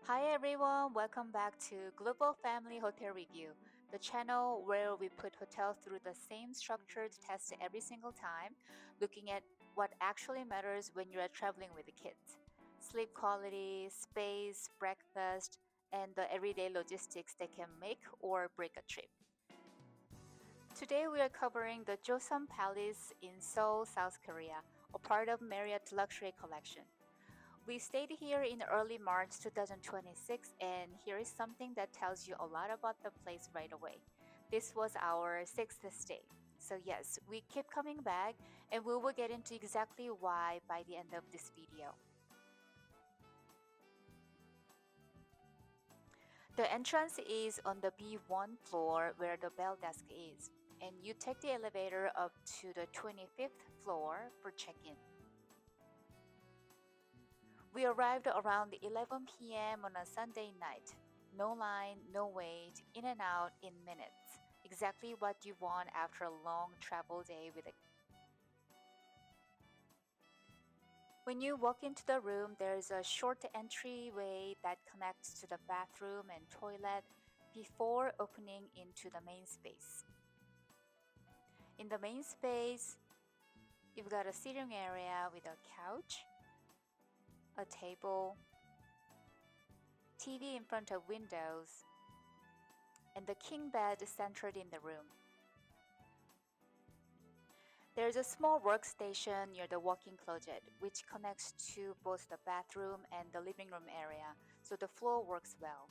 Hi everyone, welcome back to Global Family Hotel Review, the channel where we put hotels through the same structured test every single time, looking at what actually matters when you are traveling with the kids. Sleep quality, space, breakfast, and the everyday logistics that can make or break a trip. Today we are covering the Josun Palace in Seoul, South Korea, a part of Marriott Luxury Collection. We stayed here in early March 2026, and here is something that tells you a lot about the place right away. This was our sixth stay. So, yes, we keep coming back, and we will get into exactly why by the end of this video. The entrance is on the B1 floor where the bell desk is, and you take the elevator up to the 25th floor for check in. We arrived around 11 p.m. on a Sunday night. No line, no wait, in and out in minutes. Exactly what you want after a long travel day with a. When you walk into the room, there's a short entryway that connects to the bathroom and toilet before opening into the main space. In the main space, you've got a sitting area with a couch, a table, TV in front of windows, and the king bed centered in the room. There's a small workstation near the walk-in closet, which connects to both the bathroom and the living room area, so the flow works well.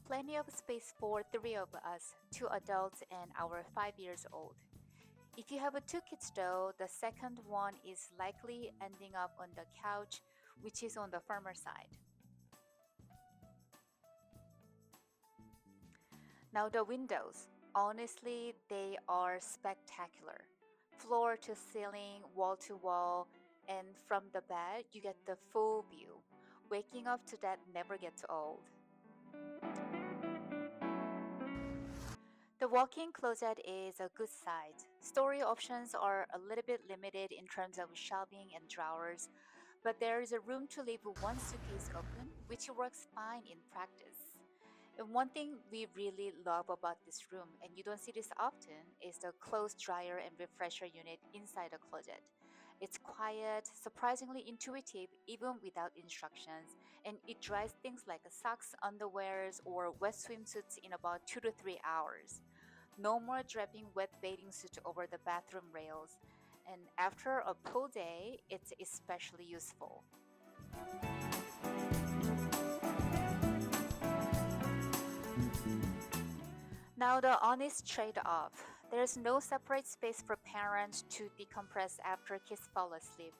Plenty of space for three of us, two adults and our 5 years old. If you have two kids though, the second one is likely ending up on the couch, which is on the firmer side. Now the windows. Honestly, they are spectacular. Floor to ceiling, wall to wall, and from the bed, you get the full view. Waking up to that never gets old. The walk-in closet is a good size. Story options are a little bit limited in terms of shelving and drawers, but there is a room to leave one suitcase open, which works fine in practice. And one thing we really love about this room, and you don't see this often, is the clothes dryer and refresher unit inside the closet. It's quiet, surprisingly intuitive, even without instructions, and it dries things like socks, underwears, or wet swimsuits in about 2 to 3 hours. No more draping wet bathing suit over the bathroom rails, and after a pool day, it's especially useful. Now, the honest trade off. There's no separate space for parents to decompress after kids fall asleep.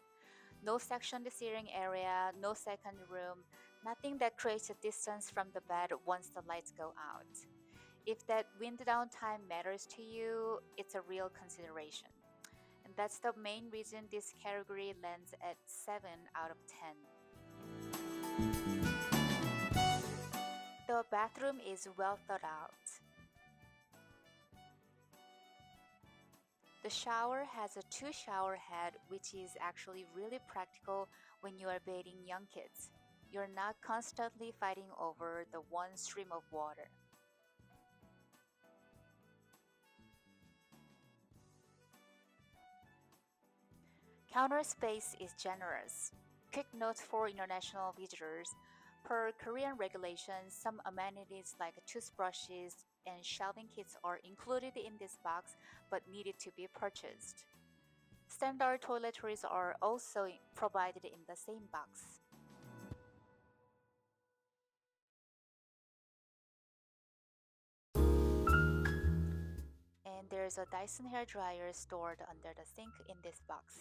No sectioned seating area, no second room, nothing that creates a distance from the bed once the lights go out. If that wind down time matters to you, it's a real consideration. And that's the main reason this category lands at 7 out of 10. The bathroom is well thought out. The shower has a two shower head, which is actually really practical when you are bathing young kids. You're not constantly fighting over the one stream of water. Counter space is generous. Quick note for international visitors. Per Korean regulations, some amenities like toothbrushes and shelving kits are included in this box but needed to be purchased. Standard toiletries are also provided in the same box. And there's a Dyson hair dryer stored under the sink in this box.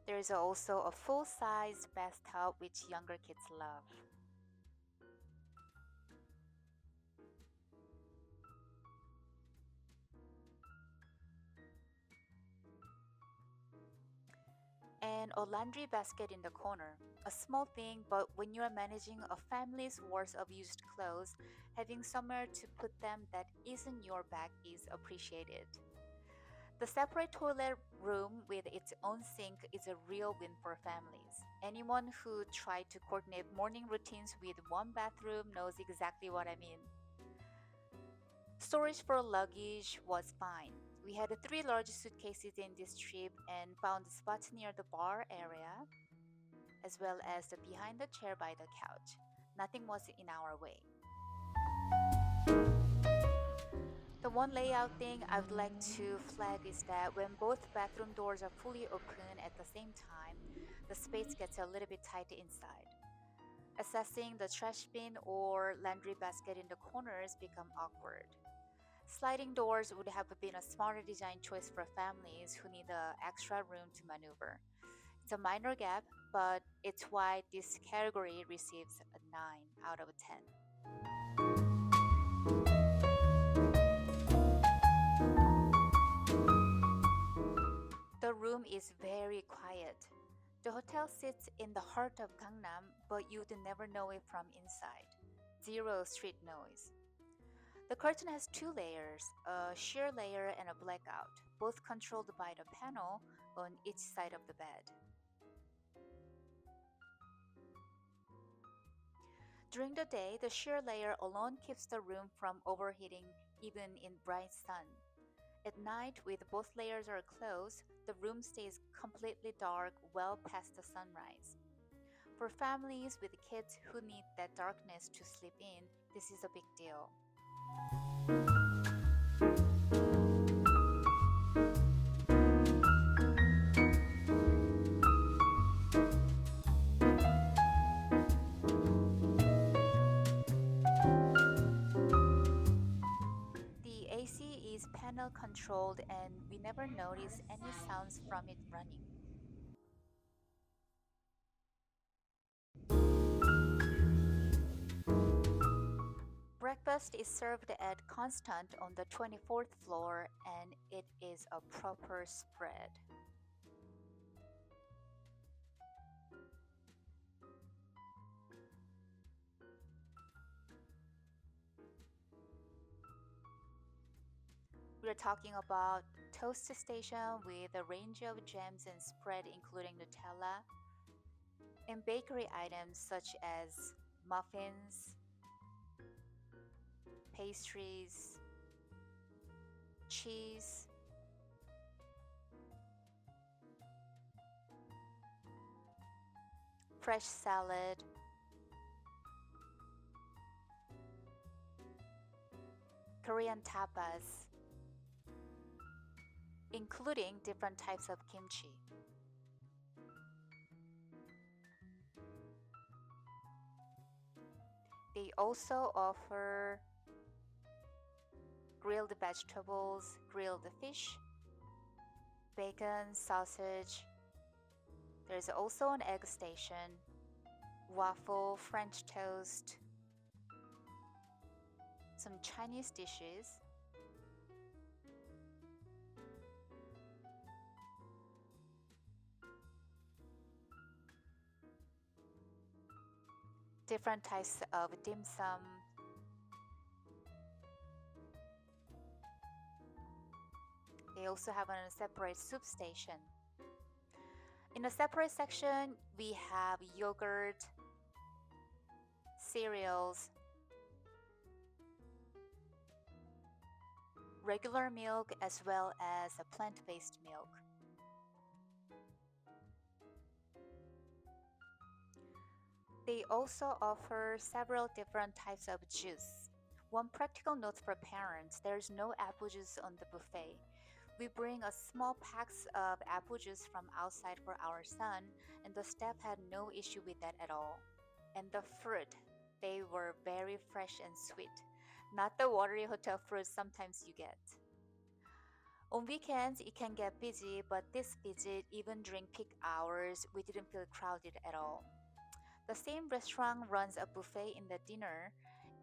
There's also a full-size bathtub which younger kids love. and a laundry basket in the corner. A small thing, but when you're managing a family's worth of used clothes, having somewhere to put them that isn't your bag is appreciated. The separate toilet room with its own sink is a real win for families. Anyone who tried to coordinate morning routines with one bathroom knows exactly what I mean. Storage for luggage was fine. We had three large suitcases in this trip and found spots near the bar area, as well as the behind the chair by the couch. Nothing was in our way. The one layout thing I would like to flag is that when both bathroom doors are fully open at the same time, the space gets a little bit tight inside. Accessing the trash bin or laundry basket in the corners become awkward. Sliding doors would have been a smarter design choice for families who need the extra room to maneuver. It's a minor gap, but it's why this category receives a 9 out of 10. The room is very quiet. The hotel sits in the heart of Gangnam, but you'd never know it from inside. Zero street noise. The curtain has two layers, a sheer layer and a blackout, both controlled by the panel on each side of the bed. During the day, the sheer layer alone keeps the room from overheating even in bright sun. At night, with both layers are closed, the room stays completely dark well past the sunrise. For families with kids who need that darkness to sleep in, this is a big deal. The AC is panel controlled and we never notice any sounds from it running. Breakfast is served at Constant on the 24th floor and it is a proper spread. We're talking about toast station with a range of jams and spread including Nutella and bakery items such as muffins, pastries, cheese, fresh salad, Korean tapas, including different types of kimchi. They also offer grilled vegetables, grilled fish, bacon, sausage. There's also an egg station, waffle, French toast, some Chinese dishes, different types of dim sum. They also have a separate soup station. In a separate section, we have yogurt, cereals, regular milk, as well as a plant-based milk. They also offer several different types of juice. One practical note for parents, there's no apple juice on the buffet. We bring a small packs of apple juice from outside for our son, and the staff had no issue with that at all. And the fruit, they were very fresh and sweet, not the watery hotel fruit sometimes you get. On weekends, it can get busy, but this visit, even during peak hours, we didn't feel crowded at all. The same restaurant runs a buffet in the dinner,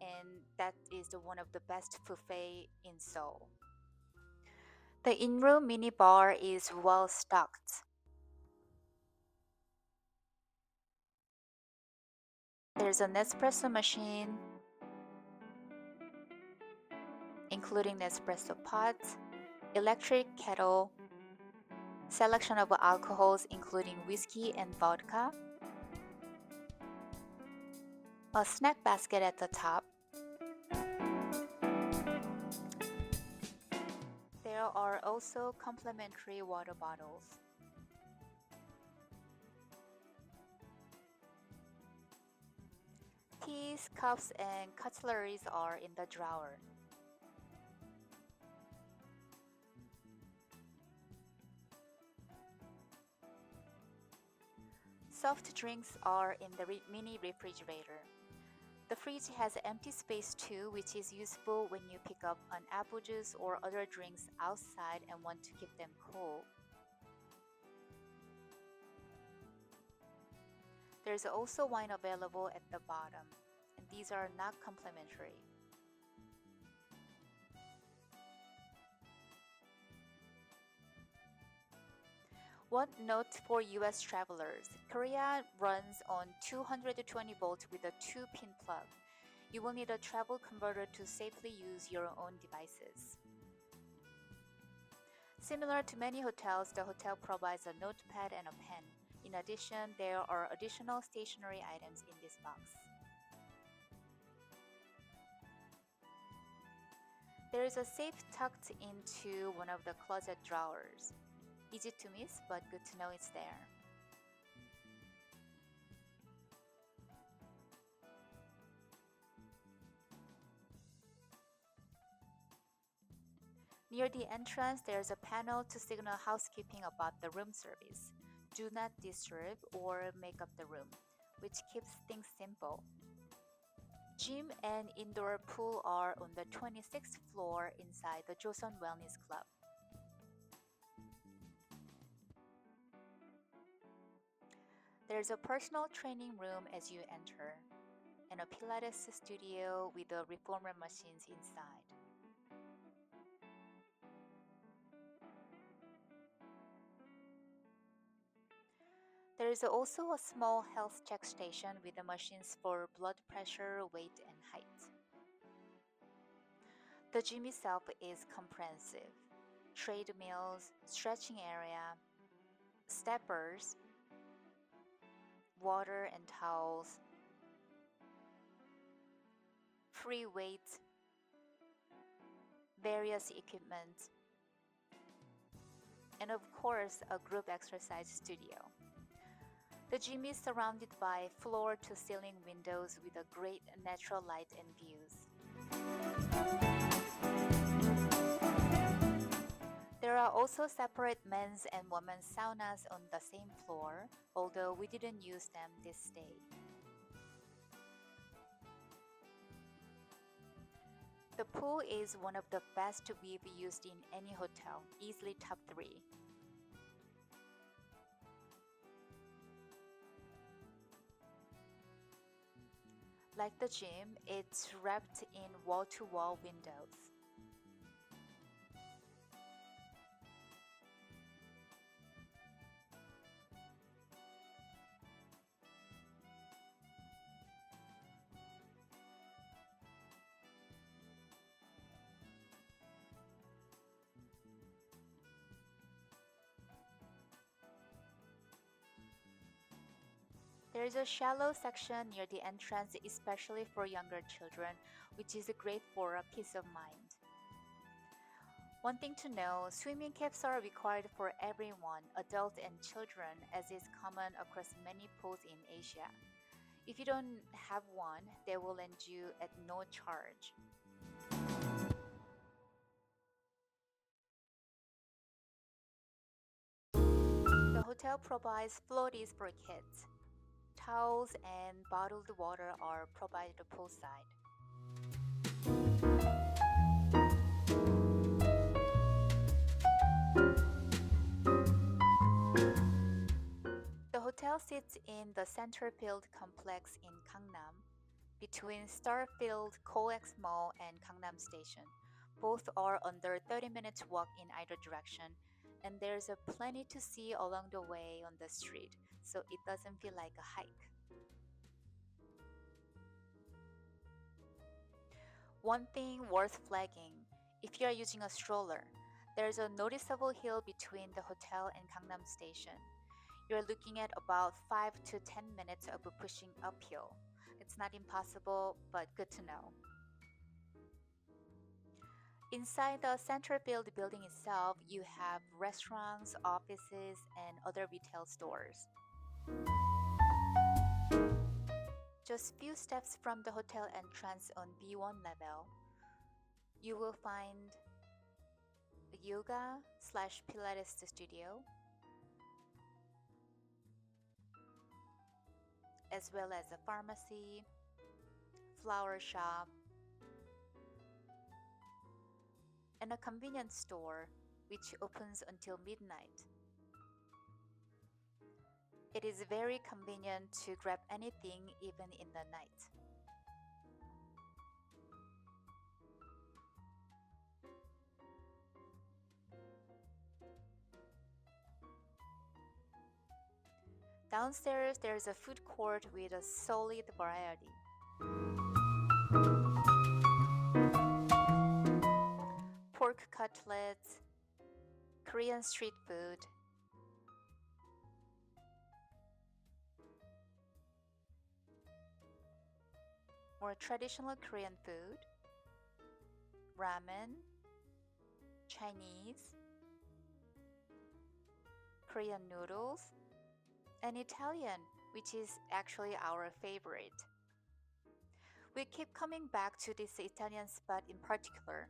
and that is the one of the best buffet in Seoul. The in-room mini bar is well stocked. There's an espresso machine, including Nespresso pot, electric kettle, selection of alcohols including whiskey and vodka, a snack basket at the top. There are also complimentary water bottles. Teas, cups, and cutleries are in the drawer. Soft drinks are in the mini refrigerator. The fridge has empty space too, which is useful when you pick up an apple juice or other drinks outside and want to keep them cool. There's also wine available at the bottom, and these are not complimentary. One note for US travelers: Korea runs on 220 volts with a 2-pin plug. You will need a travel converter to safely use your own devices. Similar to many hotels, the hotel provides a notepad and a pen. In addition, there are additional stationery items in this box. There is a safe tucked into one of the closet drawers. Easy to miss, but good to know it's there. Near the entrance, there's a panel to signal housekeeping about the room service. Do not disturb or make up the room, which keeps things simple. Gym and indoor pool are on the 26th floor inside the Josun Wellness Club. There's a personal training room as you enter, and a Pilates studio with the reformer machines inside. There is also a small health check station with the machines for blood pressure, weight, and height. The gym itself is comprehensive: treadmills, stretching area, steppers, water and towels, free weights, various equipment, and of course, a group exercise studio. The gym is surrounded by floor to ceiling windows with a great natural light and views. There are also separate men's and women's saunas on the same floor, although we didn't use them this day. The pool is one of the best we've used in any hotel, easily top 3. Like the gym, it's wrapped in wall-to-wall windows. There is a shallow section near the entrance, especially for younger children, which is great for a peace of mind. One thing to know: swimming caps are required for everyone, adults and children, as is common across many pools in Asia. If you don't have one, they will lend you at no charge. The hotel provides floaties for kids. Towels and bottled water are provided poolside. The hotel sits in the Centerfield complex in Gangnam, between Starfield COEX Mall and Gangnam Station. Both are under 30 minutes walk in either direction, and there's a plenty to see along the way on the street, so it doesn't feel like a hike. One thing worth flagging, if you are using a stroller, there's a noticeable hill between the hotel and Gangnam station. You're looking at about 5 to 10 minutes of pushing uphill. It's not impossible, but good to know. Inside the Centerfield building itself, you have restaurants, offices, and other retail stores. Just few steps from the hotel entrance on B1 level, you will find a yoga slash Pilates studio, as well as a pharmacy, flower shop, and a convenience store which opens until midnight. It is very convenient to grab anything even in the night. Downstairs, there's a food court with a solid variety. Pork cutlets, Korean street food, more traditional Korean food, ramen, Chinese, Korean noodles, and Italian, which is actually our favorite. We keep coming back to this Italian spot in particular.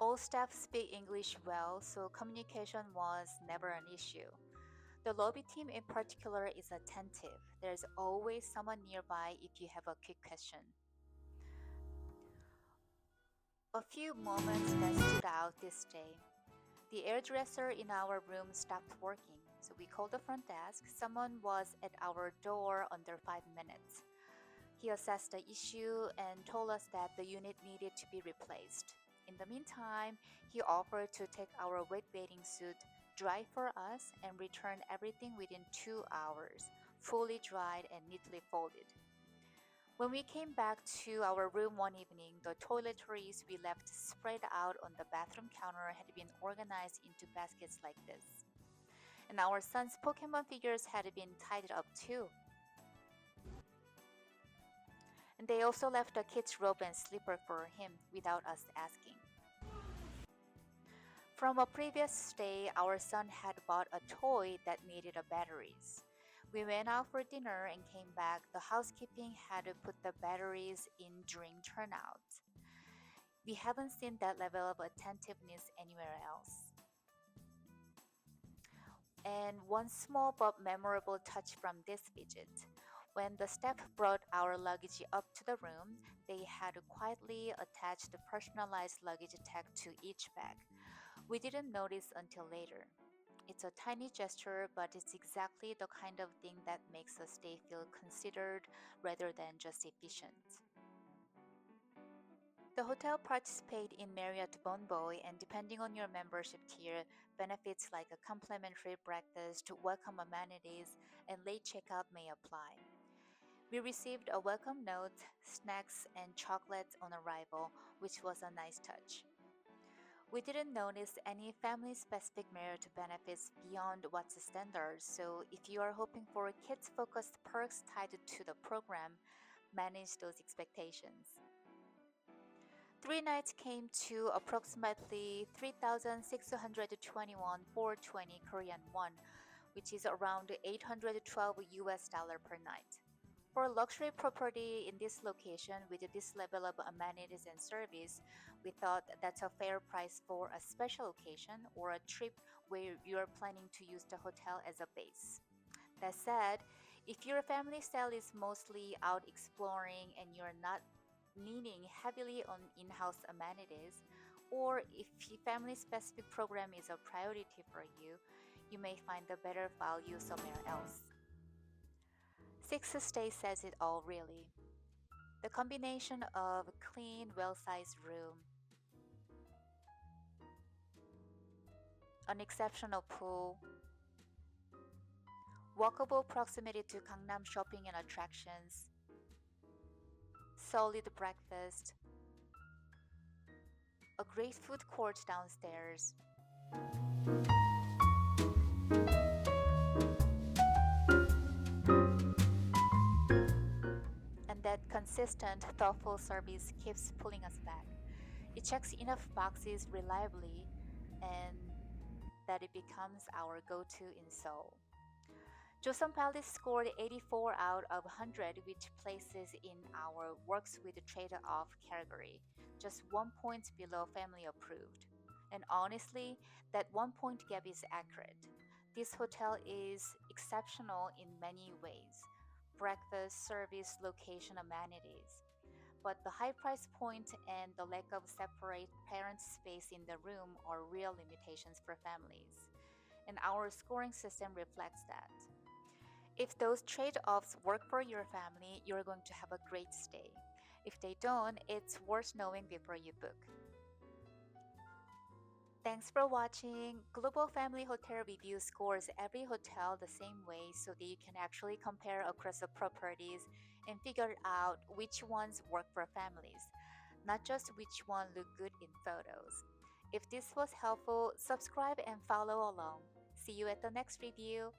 All staff speak English well, so communication was never an issue. The lobby team in particular is attentive. There's always someone nearby if you have a quick question. A few moments that stood out this day. The hairdresser in our room stopped working, so we called the front desk. Someone was at our door under 5 minutes. He assessed the issue and told us that the unit needed to be replaced. In the meantime, he offered to take our wet bathing suit, dry for us, and return everything within 2 hours, fully dried and neatly folded. When we came back to our room one evening, the toiletries we left spread out on the bathroom counter had been organized into baskets like this. And our son's Pokemon figures had been tied up too. And they also left a kid's robe and slipper for him without us asking. From a previous stay, our son had bought a toy that needed a batteries. We went out for dinner and came back. The housekeeping had to put the batteries in during turnout. We haven't seen that level of attentiveness anywhere else. And one small but memorable touch from this visit. When the staff brought our luggage up to the room, they had to quietly attach the personalized luggage tag to each bag. We didn't notice until later. It's a tiny gesture, but it's exactly the kind of thing that makes a stay feel considered rather than just efficient. The hotel participates in Marriott Bonvoy, and depending on your membership tier, benefits like a complimentary breakfast, welcome amenities, and late checkout may apply. We received a welcome note, snacks, and chocolates on arrival, which was a nice touch. We didn't notice any family specific merit benefits beyond what's standard, so if you are hoping for kids focused perks tied to the program, manage those expectations. 3 nights came to approximately 3,621 420 Korean won, which is around 812 US dollar per night. For a luxury property in this location with this level of amenities and service, we thought that's a fair price for a special occasion or a trip where you're planning to use the hotel as a base. That said, if your family style is mostly out exploring and you're not leaning heavily on in house amenities, or if the family specific program is a priority for you, you may find a better value somewhere else. Six Stay says it all, really. The combination of clean, well sized room, an exceptional pool, walkable proximity to Gangnam shopping and attractions, solid breakfast, a great food court downstairs, and that consistent, thoughtful service keeps pulling us back. It checks enough boxes reliably, and that it becomes our go to in Seoul. Josun Palace scored 84 out of 100, which places in our works with trade off category, just 1 point below family approved. And honestly, that 1 point gap is accurate. This hotel is exceptional in many ways: breakfast, service, location, amenities. But the high price point and the lack of separate parent space in the room are real limitations for families. And our scoring system reflects that. If those trade offs work for your family, you're going to have a great stay. If they don't, it's worth knowing before you book. Thanks for watching. Global Family Hotel Review scores every hotel the same way so that you can actually compare across the properties and figure out which ones work for families, not just which one look good in photos. If this was helpful, subscribe and follow along. See you at the next review.